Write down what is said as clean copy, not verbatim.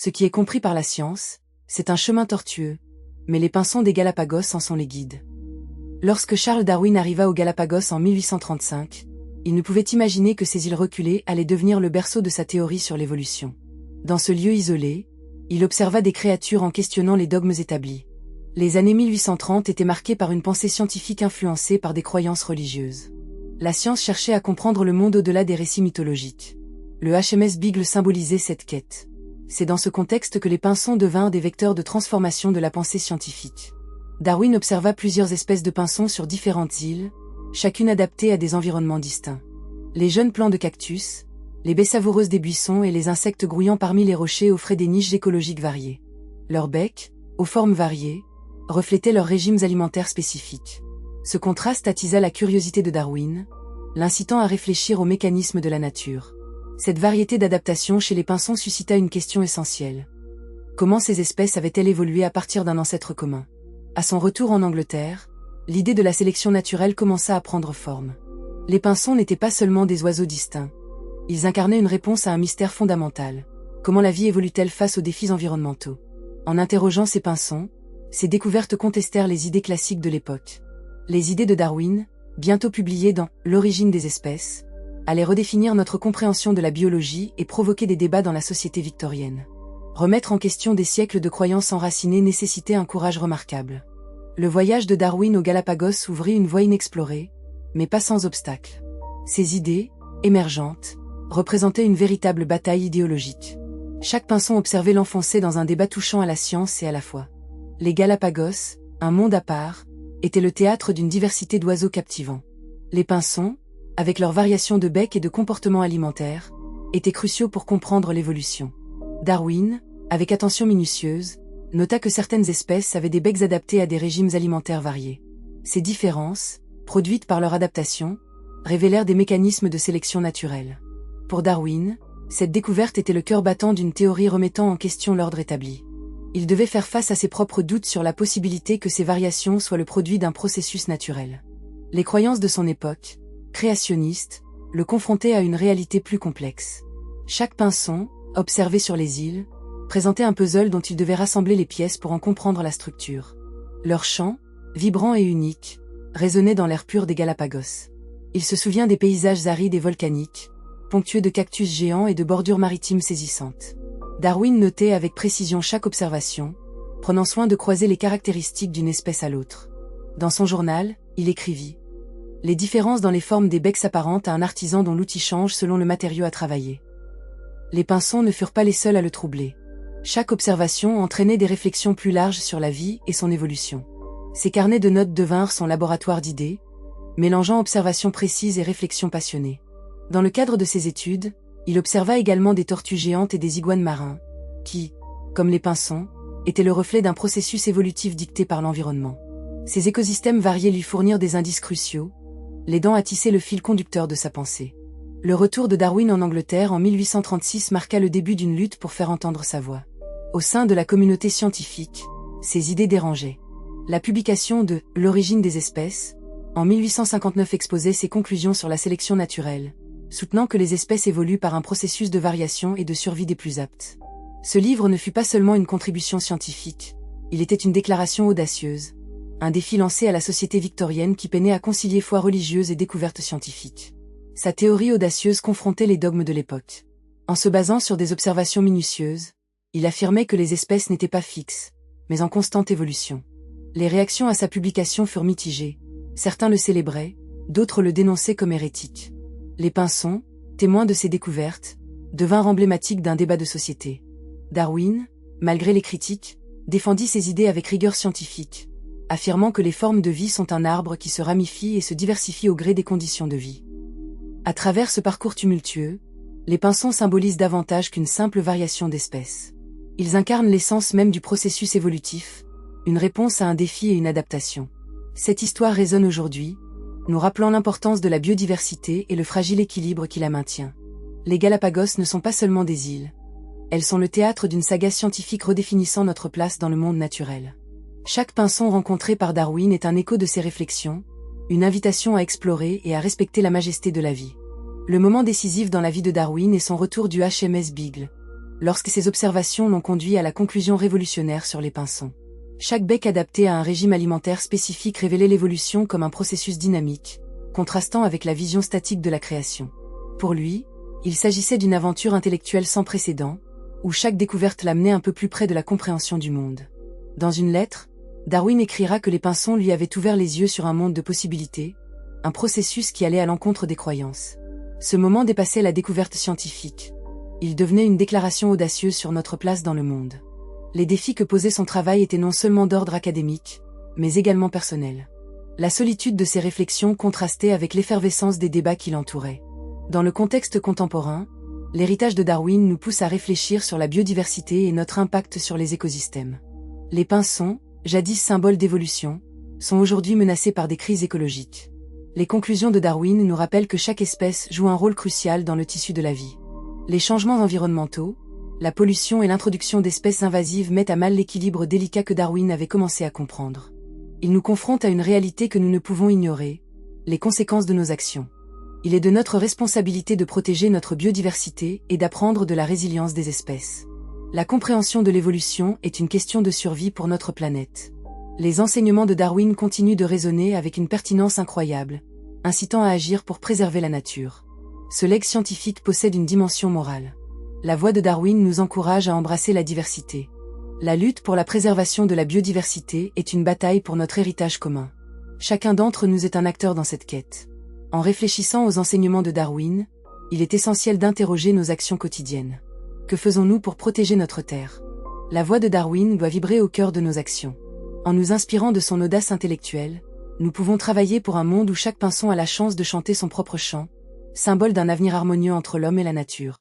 Ce qui est compris par la science, c'est un chemin tortueux, mais les pinsons des Galapagos en sont les guides. Lorsque Charles Darwin arriva aux Galapagos en 1835, il ne pouvait imaginer que ces îles reculées allaient devenir le berceau de sa théorie sur l'évolution. Dans ce lieu isolé, il observa des créatures en questionnant les dogmes établis. Les années 1830 étaient marquées par une pensée scientifique influencée par des croyances religieuses. La science cherchait à comprendre le monde au-delà des récits mythologiques. Le HMS Beagle symbolisait cette quête. C'est dans ce contexte que les pinsons devinrent des vecteurs de transformation de la pensée scientifique. Darwin observa plusieurs espèces de pinsons sur différentes îles, chacune adaptée à des environnements distincts. Les jeunes plants de cactus, les baies savoureuses des buissons et les insectes grouillant parmi les rochers offraient des niches écologiques variées. Leurs becs, aux formes variées, reflétaient leurs régimes alimentaires spécifiques. Ce contraste attisa la curiosité de Darwin, l'incitant à réfléchir aux mécanismes de la nature. Cette variété d'adaptation chez les pinsons suscita une question essentielle. Comment ces espèces avaient-elles évolué à partir d'un ancêtre commun? À son retour en Angleterre, l'idée de la sélection naturelle commença à prendre forme. Les pinsons n'étaient pas seulement des oiseaux distincts. Ils incarnaient une réponse à un mystère fondamental. Comment la vie évolue-t-elle face aux défis environnementaux? En interrogeant ces pinsons, ces découvertes contestèrent les idées classiques de l'époque. Les idées de Darwin, bientôt publiées dans L'origine des espèces, allaient redéfinir notre compréhension de la biologie et provoquer des débats dans la société victorienne. Remettre en question des siècles de croyances enracinées nécessitait un courage remarquable. Le voyage de Darwin aux Galapagos ouvrit une voie inexplorée, mais pas sans obstacle. Ces idées, émergentes, représentaient une véritable bataille idéologique. Chaque pinson observait l'enfoncer dans un débat touchant à la science et à la foi. Les Galapagos, un monde à part, étaient le théâtre d'une diversité d'oiseaux captivants. Les pinsons, avec leurs variations de bec et de comportement alimentaire, étaient cruciaux pour comprendre l'évolution. Darwin, avec attention minutieuse, nota que certaines espèces avaient des becs adaptés à des régimes alimentaires variés. Ces différences, produites par leur adaptation, révélèrent des mécanismes de sélection naturelle. Pour Darwin, cette découverte était le cœur battant d'une théorie remettant en question l'ordre établi. Il devait faire face à ses propres doutes sur la possibilité que ces variations soient le produit d'un processus naturel. Les croyances de son époque, créationnistes, le confrontaient à une réalité plus complexe. Chaque pinson, observé sur les îles, présentait un puzzle dont il devait rassembler les pièces pour en comprendre la structure. Leur chant, vibrant et unique, résonnait dans l'air pur des Galapagos. Il se souvient des paysages arides et volcaniques, ponctués de cactus géants et de bordures maritimes saisissantes. Darwin notait avec précision chaque observation, prenant soin de croiser les caractéristiques d'une espèce à l'autre. Dans son journal, il écrivit « Les différences dans les formes des becs s'apparentent à un artisan dont l'outil change selon le matériau à travailler. » Les pinsons ne furent pas les seuls à le troubler. Chaque observation entraînait des réflexions plus larges sur la vie et son évolution. Ces carnets de notes devinrent son laboratoire d'idées, mélangeant observations précises et réflexions passionnées. Dans le cadre de ses études, il observa également des tortues géantes et des iguanes marins, qui, comme les pinsons, étaient le reflet d'un processus évolutif dicté par l'environnement. Ces écosystèmes variés lui fournirent des indices cruciaux, l'aidant à tisser le fil conducteur de sa pensée. Le retour de Darwin en Angleterre en 1836 marqua le début d'une lutte pour faire entendre sa voix. Au sein de la communauté scientifique, ses idées dérangeaient. La publication de L'origine des espèces, en 1859 exposait ses conclusions sur la sélection naturelle, soutenant que les espèces évoluent par un processus de variation et de survie des plus aptes. Ce livre ne fut pas seulement une contribution scientifique, il était une déclaration audacieuse, un défi lancé à la société victorienne qui peinait à concilier foi religieuse et découverte scientifique. Sa théorie audacieuse confrontait les dogmes de l'époque. En se basant sur des observations minutieuses, il affirmait que les espèces n'étaient pas fixes, mais en constante évolution. Les réactions à sa publication furent mitigées. Certains le célébraient, d'autres le dénonçaient comme hérétique. Les pinsons, témoins de ces découvertes, devinrent emblématiques d'un débat de société. Darwin, malgré les critiques, défendit ses idées avec rigueur scientifique, affirmant que les formes de vie sont un arbre qui se ramifie et se diversifie au gré des conditions de vie. À travers ce parcours tumultueux, les pinsons symbolisent davantage qu'une simple variation d'espèces. Ils incarnent l'essence même du processus évolutif, une réponse à un défi et une adaptation. Cette histoire résonne aujourd'hui, nous rappelant l'importance de la biodiversité et le fragile équilibre qui la maintient. Les Galapagos ne sont pas seulement des îles. Elles sont le théâtre d'une saga scientifique redéfinissant notre place dans le monde naturel. Chaque pinson rencontré par Darwin est un écho de ses réflexions, une invitation à explorer et à respecter la majesté de la vie. Le moment décisif dans la vie de Darwin est son retour du HMS Beagle. lorsque ses observations l'ont conduit à la conclusion révolutionnaire sur les pinsons. Chaque bec adapté à un régime alimentaire spécifique révélait l'évolution comme un processus dynamique, contrastant avec la vision statique de la création. Pour lui, il s'agissait d'une aventure intellectuelle sans précédent, où chaque découverte l'amenait un peu plus près de la compréhension du monde. Dans une lettre, Darwin écrira que les pinsons lui avaient ouvert les yeux sur un monde de possibilités, un processus qui allait à l'encontre des croyances. Ce moment dépassait la découverte scientifique. Il devenait une déclaration audacieuse sur notre place dans le monde. Les défis que posait son travail étaient non seulement d'ordre académique, mais également personnels. La solitude de ses réflexions contrastait avec l'effervescence des débats qui l'entouraient. Dans le contexte contemporain, l'héritage de Darwin nous pousse à réfléchir sur la biodiversité et notre impact sur les écosystèmes. Les pinsons, jadis symboles d'évolution, sont aujourd'hui menacés par des crises écologiques. Les conclusions de Darwin nous rappellent que chaque espèce joue un rôle crucial dans le tissu de la vie. Les changements environnementaux, la pollution et l'introduction d'espèces invasives mettent à mal l'équilibre délicat que Darwin avait commencé à comprendre. Ils nous confrontent à une réalité que nous ne pouvons ignorer, les conséquences de nos actions. Il est de notre responsabilité de protéger notre biodiversité et d'apprendre de la résilience des espèces. La compréhension de l'évolution est une question de survie pour notre planète. Les enseignements de Darwin continuent de résonner avec une pertinence incroyable, incitant à agir pour préserver la nature. Ce legs scientifique possède une dimension morale. La voix de Darwin nous encourage à embrasser la diversité. La lutte pour la préservation de la biodiversité est une bataille pour notre héritage commun. Chacun d'entre nous est un acteur dans cette quête. En réfléchissant aux enseignements de Darwin, il est essentiel d'interroger nos actions quotidiennes. Que faisons-nous pour protéger notre Terre? La voix de Darwin doit vibrer au cœur de nos actions. En nous inspirant de son audace intellectuelle, nous pouvons travailler pour un monde où chaque pinson a la chance de chanter son propre chant, symbole d'un avenir harmonieux entre l'homme et la nature.